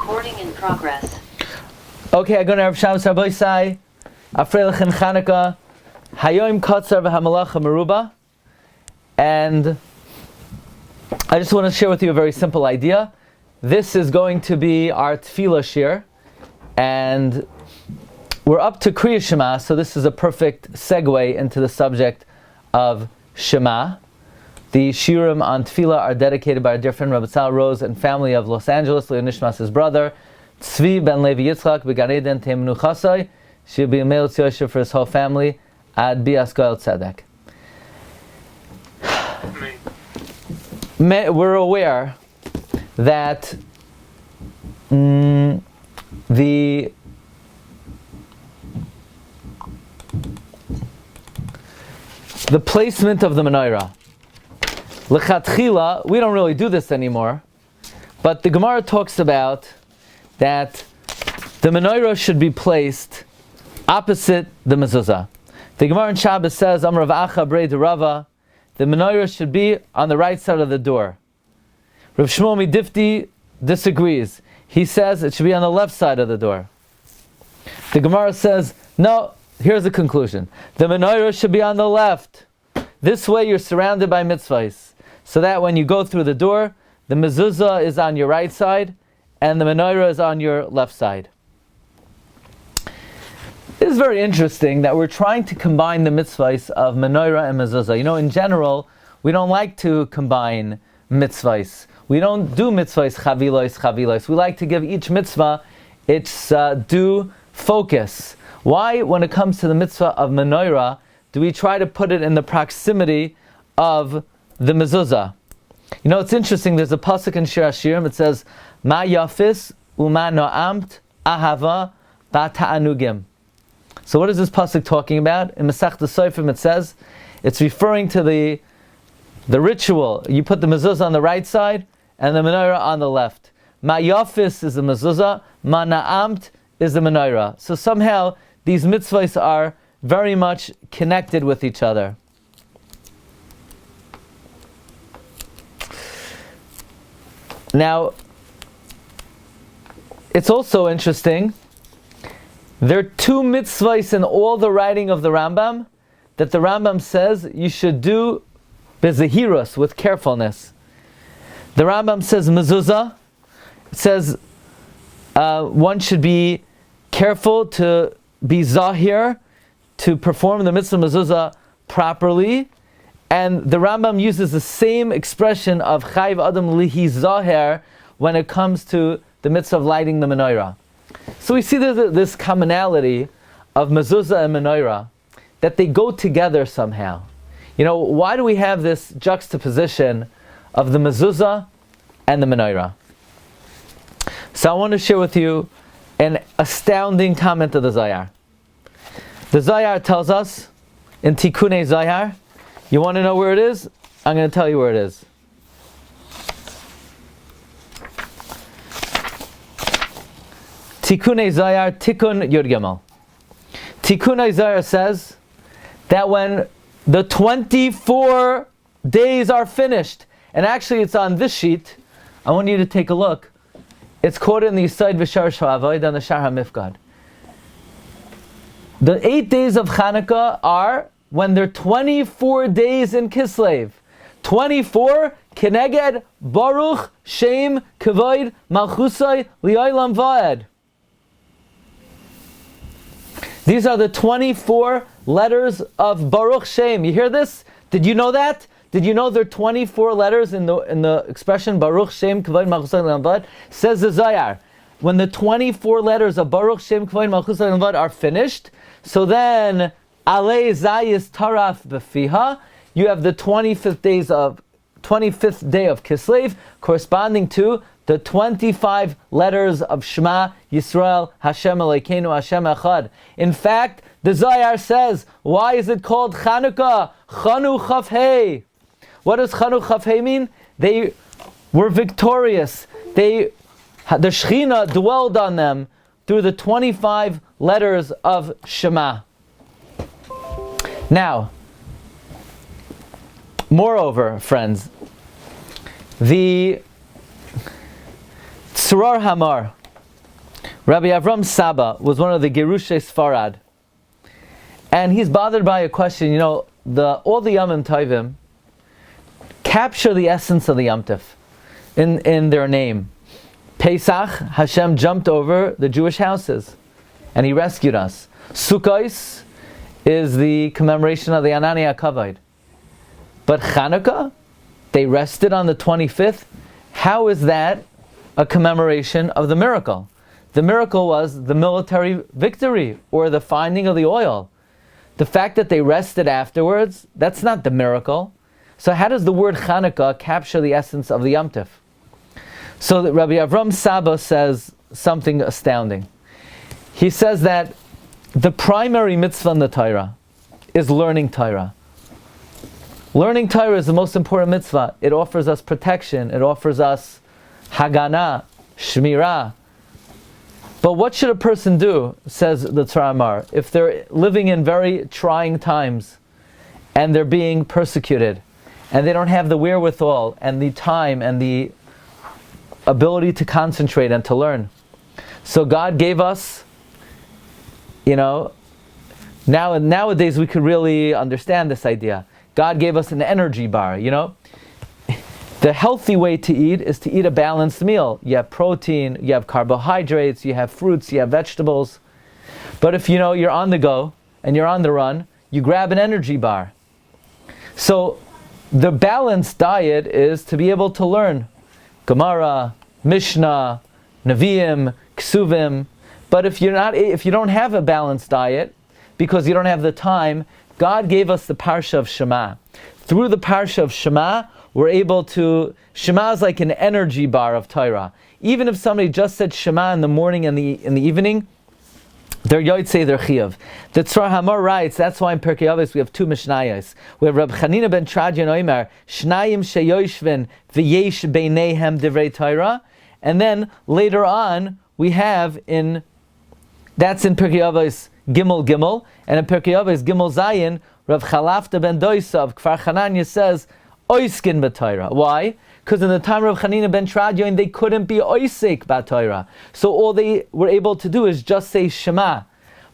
Recording in progress. Okay, I'm going to have Shabbos Rabbi Afreilach Chanukah, Hayoim Katzar v'Hamalacha Meruba, and I just want to share with you a very simple idea. This is going to be our Tefilla shir, and we're up to Kriya Shema, so this is a perfect segue into the subject of Shema. The Shiurim on Tefilla are dedicated by our dear friend Rabbi Sal Rose and family of Los Angeles, Leon Nishmas, his brother, Tzvi ben Levi Yitzchak, Began Eden Teimenu Chasai, she'll be a male Yosher for his whole family, Ad Bias Goel Tzedek. We're aware that the placement of the menorah. L'chatchila, we don't really do this anymore, but the Gemara talks about that the menorah should be placed opposite the mezuzah. The Gemara in Shabbos says, Amar Rav Acha Brei de Rava, the menorah should be on the right side of the door. Rav Shmuel Midifti disagrees. He says it should be on the left side of the door. The Gemara says, no, here's the conclusion. The menorah should be on the left. This way you're surrounded by mitzvahs, so that when you go through the door, the mezuzah is on your right side, and the menorah is on your left side. It is very interesting that we're trying to combine the mitzvahs of menorah and mezuzah. You know, in general, we don't like to combine mitzvahs. We don't do mitzvahs chavilos. We like to give each mitzvah its due focus. Why, when it comes to the mitzvah of menorah, do we try to put it in the proximity of the mezuzah? You know, it's interesting, there's a pasuk in Shir Shiurim, it says, Ma yafis u'ma no'amt ahava ba'ta'anugim. So what is this pasuk talking about? In Masech Sofrim it says, it's referring to the ritual. You put the mezuzah on the right side, and the menorah on the left. Ma yafis is the mezuzah, ma na'amt is the menorah. So somehow, these mitzvahs are very much connected with each other. Now, it's also interesting, there are two mitzvahs in all the writing of the Rambam that the Rambam says you should do bezehirus, with carefulness. The Rambam says mezuzah, it says one should be careful to be zahir, to perform the mitzvah mezuzah properly, and the Rambam uses the same expression of chayv adam lihi zahir when it comes to the mitzvah of lighting the menorah. So we see this commonality of mezuzah and menorah, that they go together somehow. You know, why do we have this juxtaposition of the mezuzah and the menorah? So I want to share with you an astounding comment of the Zohar. The Zohar tells us in Tikunei Zohar, you want to know where it is? I'm going to tell you where it is. Tikunei Zohar, Tikun Yud Gimel. Tikunei Zohar says that when the 24 days are finished, and actually it's on this sheet, I want you to take a look. It's quoted in the Yisod V'Shar Sha'avoid on the Shar HaMifkad. The 8 days of Chanukah are when they're 24 days in Kislev. 24, Keneged, Baruch, Shem, Kavod, Malchusai, Li'olam Va'ed. These are the 24 letters of Baruch Shem. You hear this? Did you know that? Did you know there are 24 letters in the expression Baruch Shem, Kavod, Malchusai, Li'olam Va'ed? Says the Zohar, when the 24 letters of Baruch Shem, Kavod, Malchusai, Li'olam Va'ed are finished, so then Alei Zayis Taraf Befiha, you have the 25th day of Kislev, corresponding to the 25 letters of Shema Yisrael Hashem Elokeinu Hashem Echad. In fact, the Zohar says, why is it called Chanukah? Chanu Chaf Hei. What does Chanu Chaf Hei mean? They were victorious. The Shechina dwelled on them through the 25 letters of Shema. Now, moreover, friends, the Tzurar Hamar, Rabbi Avram Saba was one of the Gerushei Sfarad, and he's bothered by a question. All the Yamim Tovim capture the essence of the Yom Tov in their name. Pesach, Hashem jumped over the Jewish houses, and He rescued us. Sukkos is the commemoration of the Anani HaKavod. But Chanukah, they rested on the 25th. How is that a commemoration of the miracle? The miracle was the military victory or the finding of the oil. The fact that they rested afterwards, that's not the miracle. So how does the word Chanukah capture the essence of the Yom Tov? So that Rabbi Avram Saba says something astounding. He says that the primary mitzvah in the Torah is learning Torah. Learning Torah is the most important mitzvah. It offers us protection. It offers us Hagana, Shmirah. But what should a person do, says the Tzara Amar, if they're living in very trying times and they're being persecuted and they don't have the wherewithal and the time and the ability to concentrate and to learn? So God gave us, nowadays we could really understand this idea. God gave us an energy bar, The healthy way to eat is to eat a balanced meal. You have protein, you have carbohydrates, you have fruits, you have vegetables. But if you're on the go and you're on the run, you grab an energy bar. So the balanced diet is to be able to learn Gemara, Mishnah, Nevi'im, Ksuvim. But if you don't have a balanced diet, because you don't have the time, God gave us the Parsha of Shema. Through the Parsha of Shema, we're able to... Shema is like an energy bar of Torah. Even if somebody just said Shema in the morning and in the evening, they're yotzei, they're chiyuv. The Tzara Hamar writes, that's why in Pirkei Avos we have two Mishnayos. We have Reb Chanina ben Tradian Omer, Shnayim sheyoshven v'yesh beinehem divrei Torah. And then later on, we have that's in Pirkei Avos Gimel Gimel, and in Pirkei Avos Gimel Zayin, Rav Chalafta ben Doisa of Kfar Chananya says, Oiskin b'Torah. Why? Because in the time of Chanina ben Tradion, they couldn't be oisek b'Torah. So all they were able to do is just say Shema.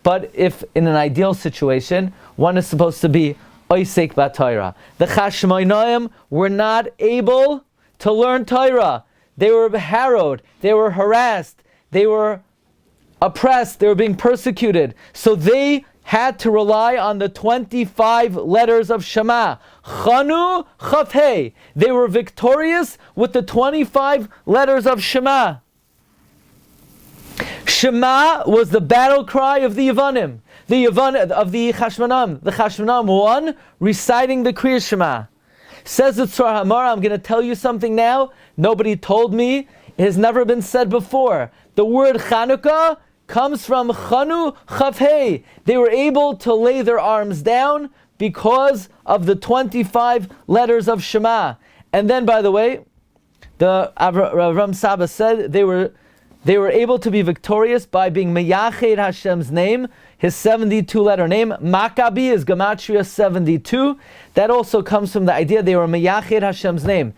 But if in an ideal situation, one is supposed to be oisek b'Torah. The Chashmonaim were not able to learn Torah. They were harrowed, they were harassed, they were oppressed, they were being persecuted. So they had to rely on the 25 letters of Shema. Chanu Chafhei. They were victorious with the 25 letters of Shema. Shema was the battle cry of the Yevanim. Of the Chashmonam. The Chashmonam won, reciting the Kriya Shema. Says the Tzara Hamar, I'm going to tell you something now. Nobody told me. It has never been said before. The word Chanukah comes from Chanu Chavhei. They were able to lay their arms down because of the 25 letters of Shema. And then, by the way, the Avram Saba said they were able to be victorious by being Meyached Hashem's name, His 72-letter name. Maccabi is Gematria 72. That also comes from the idea they were Meyached Hashem's name.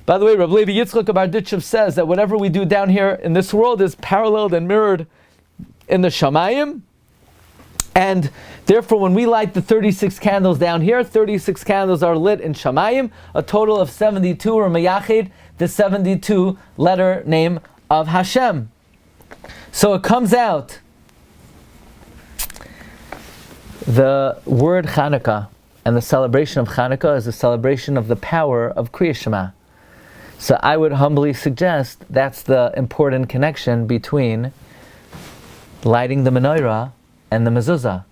By the way, Rabbi Levi Yitzchak of Barditchev says that whatever we do down here in this world is paralleled and mirrored in the Shamayim, and therefore when we light the 36 candles down here, 36 candles are lit in Shamayim, a total of 72 or Meyached, the 72-letter name of Hashem. So it comes out, the word Chanukah and the celebration of Chanukah is a celebration of the power of Kriya Shema. So I would humbly suggest that's the important connection between lighting the menorah and the mezuzah,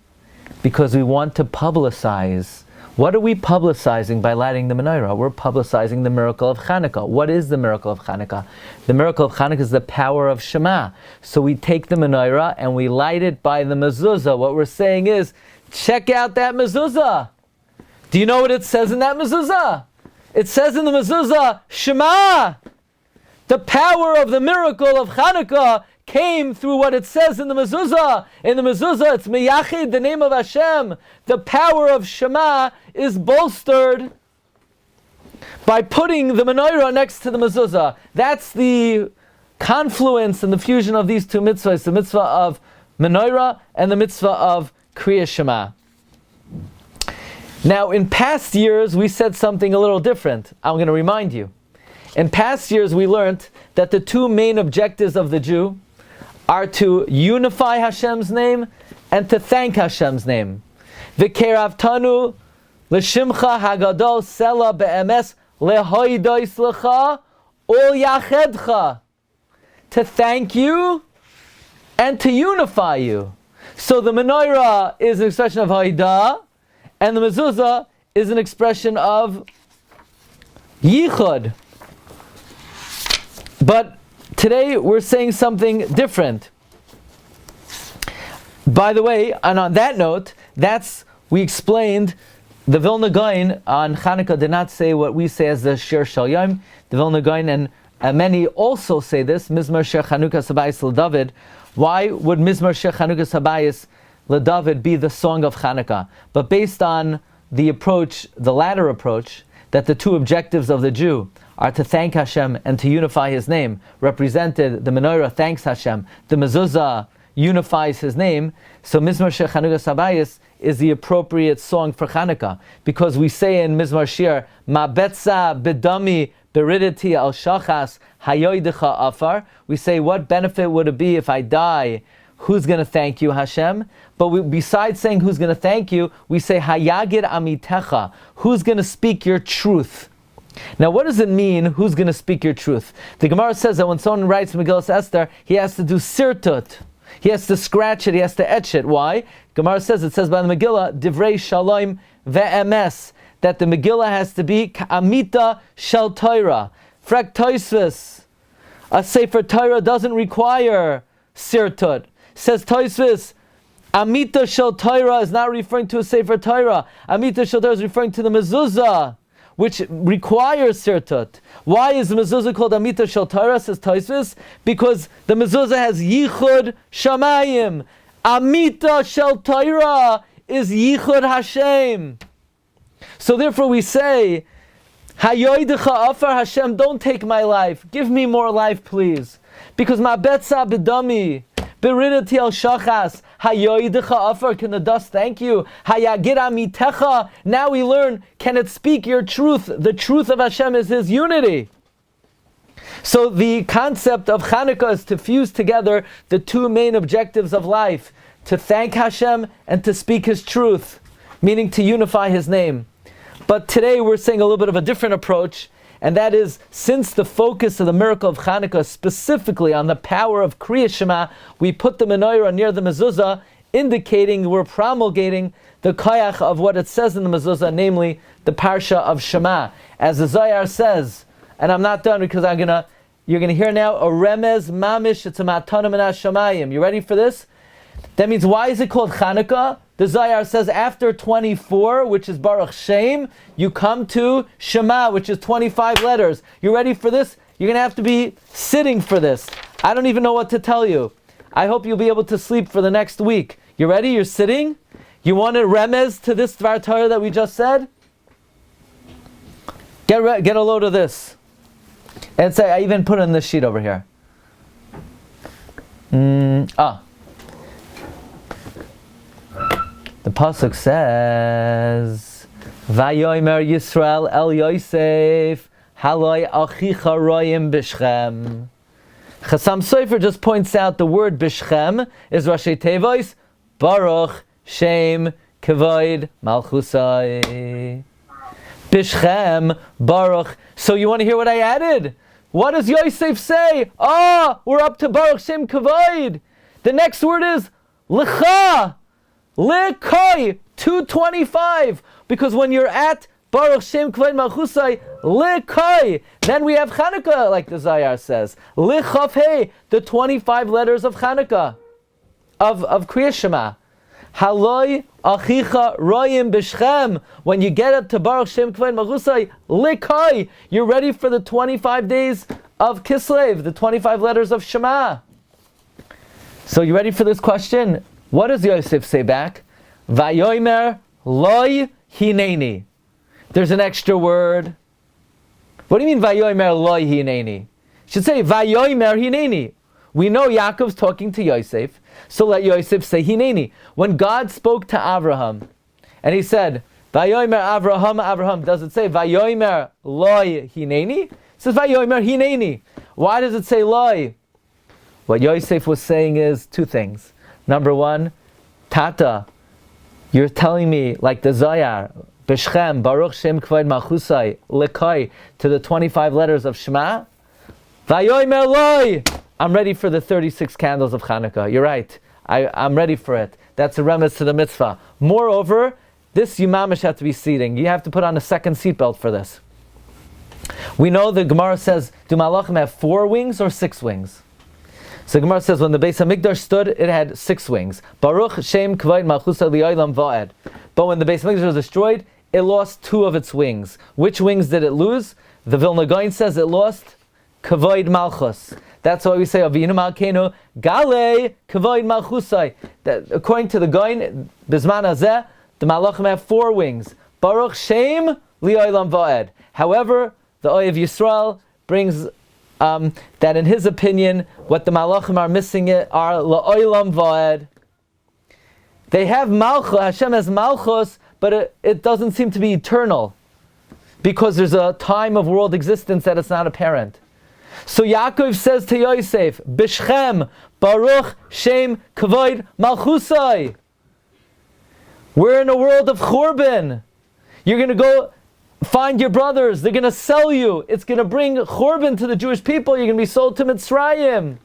because we want to publicize. What are we publicizing by lighting the menorah? We're publicizing the miracle of Chanukah. What is the miracle of Chanukah? The miracle of Chanukah is the power of Shema. So we take the menorah and we light it by the mezuzah. What we're saying is, check out that mezuzah. Do you know what it says in that mezuzah? It says in the mezuzah, Shema. The power of the miracle of Chanukah came through what it says in the mezuzah. In the mezuzah, it's Meyachid, the name of Hashem. The power of Shema is bolstered by putting the menorah next to the mezuzah. That's the confluence and the fusion of these two mitzvahs, the mitzvah of menorah and the mitzvah of Kriya Shema. Now, in past years, we said something a little different. I'm going to remind you. In past years, we learned that the two main objectives of the Jew are to unify Hashem's name and to thank Hashem's name. V'keravtanu l'shimcha hagadol sela be'emes lehoidois lecha ol yachedcha. To thank you and to unify you. So the menorah is an expression of haidah, and the mezuzah is an expression of yichud. But today we're saying something different. By the way, and on that note, we explained the Vilna Gaon on Chanukah did not say what we say as the Shir Shal Yom. The Vilna Gaon and many also say this, Mizmar Shir Chanukah Sabayis LeDavid. Why would Mizmar Shir Chanukah Sabayis LeDavid be the song of Chanukah? But based on the approach, the latter approach, that the two objectives of the Jew are to thank Hashem and to unify His name, represented, the menorah thanks Hashem, the mezuzah unifies His name, so Mizmar Shir Chanukah Sabayis is the appropriate song for Chanukah, because we say in Mizmar Shir, Ma betza bedami beriditi al shachas hayoidecha afar. We say, what benefit would it be if I die? Who's going to thank you, Hashem? But besides saying who's going to thank you, we say hayagid amitecha. Who's going to speak your truth? Now, what does it mean, who's going to speak your truth? The Gemara says that when someone writes Megillas Esther, he has to do sirtut. He has to scratch it, he has to etch it. Why? Gemara says, it says by the Megillah, Divrei Shalom ve'emes, that the Megillah has to be ka'amita shel Torah. Frek Tosfos, a Sefer Torah doesn't require sirtut. Says Tosfos, Amita shel Torah is not referring to a Sefer Torah. Amita shel Torah is referring to the mezuzah, which requires sirtut. Why is the mezuzah called Amita shel Torah, says Tosfos? Because the mezuzah has yichud shamayim. Amita shel Torah is yichud Hashem. So therefore we say, Hayoidecha afar Hashem, don't take my life. Give me more life, please. Because ma betza bedami, beridati al shachas, hayoidecha afar, can the dust thank you? Hayagid amitecha, now we learn, can it speak your truth? The truth of Hashem is His unity. So the concept of Chanukah is to fuse together the two main objectives of life, to thank Hashem and to speak His truth, meaning to unify His name. But today we're saying a little bit of a different approach, and that is, since the focus of the miracle of Chanukah is specifically on the power of Kriya Shema, we put the menorah near the mezuzah, indicating we're promulgating the koyach of what it says in the mezuzah, namely the parsha of Shema. As the Zohar says, and I'm not done because you're gonna hear now a remez mamish, it's a matana min hashamayim. You ready for this? That means, why is it called Chanukah? The Zohar says after 24, which is Baruch Shem, you come to Shema, which is 25 letters. You ready for this? You're going to have to be sitting for this. I don't even know what to tell you. I hope you'll be able to sleep for the next week. You ready? You're sitting? You want a remez to this Dvar Torah that we just said? Get a load of this. And say, I even put it in this sheet over here. The pasuk says, "Vayomer Yisrael El Yosef Haloi Achicha Royim Bishchem." Chassam Sofer just points out the word Bishchem is Rashi Tevois Baruch Shem Kavod Malchusai. Bishchem Baruch. So you want to hear what I added? What does Yosef say? We're up to Baruch Shem Kavod. The next word is Lecha. Lekoi 225, because when you're at Baruch Shem Kavod Malchusai, Lekoi, then we have Chanukah, like the Zohar says. Lechav Hey, the 25 letters of Chanukah, of Kriya Shema. Haloi Achicha Royim Bishchem. When you get up to Baruch Shem Kavod Malchusai, Lekoi, you're ready for the 25 days of Kislev, the 25 letters of Shema. So you ready for this question? What does Yosef say back? Vayomer loy hineni. There's an extra word. What do you mean Vayomer loy hineni? should say Vayomer Hineni. We know Yaakov's talking to Yosef, so let Yosef say Hineni. When God spoke to Abraham, and he said, Vayomer Avraham, does it say Vayomer Loi Hineni? It says Vayomer Hineni. Why does it say Loi? What Yosef was saying is two things. Number one, Tata, you're telling me, like the Zohar, B'Shchem, Baruch Shem Kvod Malchusai, Lekai, to the 25 letters of Shema, Vayomer Loi, I'm ready for the 36 candles of Hanukkah. You're right. I'm ready for it. That's a remez to the mitzvah. Moreover, this you mamish have to be seating. You have to put on a second seatbelt for this. We know the Gemara says, do malachim have 4 wings or 6 wings? So the Gemara says, when the Beis HaMikdash stood, it had 6 wings. Baruch Shem Kvod Malchusa Li'olam Va'ed. But when the Beis HaMikdash was destroyed, it lost 2 of its wings. Which wings did it lose? The Vilna Gaon says it lost Kavod Malchus. That's why we say Avinu Malkeinu Gale Kavod Malchusai. That according to the Gaon, Bizman Hazeh, the Malachim have 4 wings. Baruch Shem Li'olam Va'ed. However, the Oy of Yisrael brings that in his opinion, what the Malachim are missing are La'olam Va'ed. They have Malchus, Hashem has Malchus, but it doesn't seem to be eternal, because there's a time of world existence that it's not apparent. So Yaakov says to Yosef, B'Shchem, Baruch Shem Kavod Malchusai. We're in a world of Churban. You're going to go find your brothers. They're going to sell you. It's going to bring Churban to the Jewish people. You're going to be sold to Mitzrayim.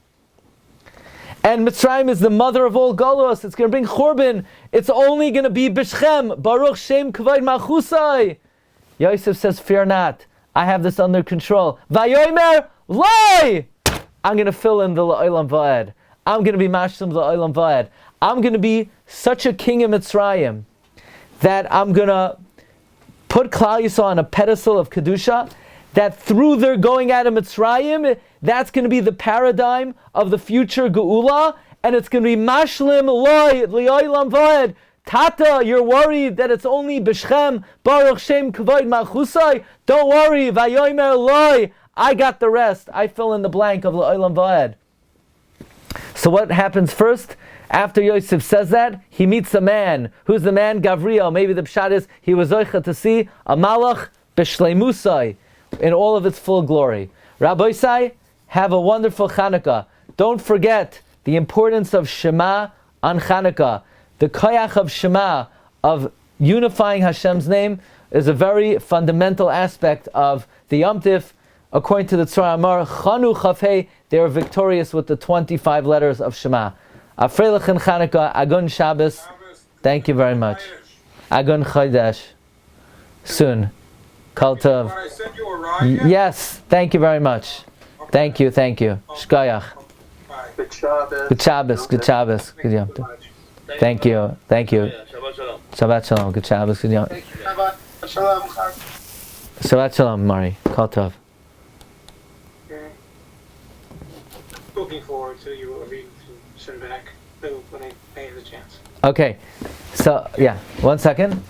And Mitzrayim is the mother of all Golos. It's going to bring Churban. It's only going to be B'Shchem, Baruch Shem Kavod Malchusai. Yosef says, fear not. I have this under control. Vayomer Loi! I'm going to fill in the La'olam Va'ed. I'm going to be Mashlim La'olam Va'ed. I'm going to be such a king in Mitzrayim that I'm going to put Klal Yisrael on a pedestal of Kedusha, that through their going out of Mitzrayim, that's going to be the paradigm of the future Geula, and it's going to be Mashlim Loi La'olam Va'ed. Tata, you're worried that it's only B'Shchem, Baruch Shem Kavod Malchusai. Don't worry, Vayomer Loi. I got the rest. I fill in the blank of La'olam Va'ed. So what happens first? After Yosef says that, he meets a man. Who's the man? Gavriel. Maybe the pshat is he was zoicha to see a malach b'shleimusai in all of its full glory. Rabbi Sai, have a wonderful Chanukah. Don't forget the importance of Shema on Chanukah. The koyach of Shema, of unifying Hashem's name, is a very fundamental aspect of the Yom Tif. According to the Tzara Amar, Chanu Chafei, they are victorious with the 25 letters of Shema. Afreilach and Chanukah, Agun Shabbos. Thank you very much. Agun Chodesh. Soon. Kol Tov. Yes, thank you very much. Thank you. Shkoyach. Good Shabbos. Good Shabbos. Good Shabbos. Good Yom Tov. Thank you. Shabbat Shalom. Good Shabbos. Good Yom. Shabbat Shalom. Shabbat Shalom, Mari. Kol Tov. Looking forward to you reading some back when I have the chance. Okay. So, yeah. 1 second.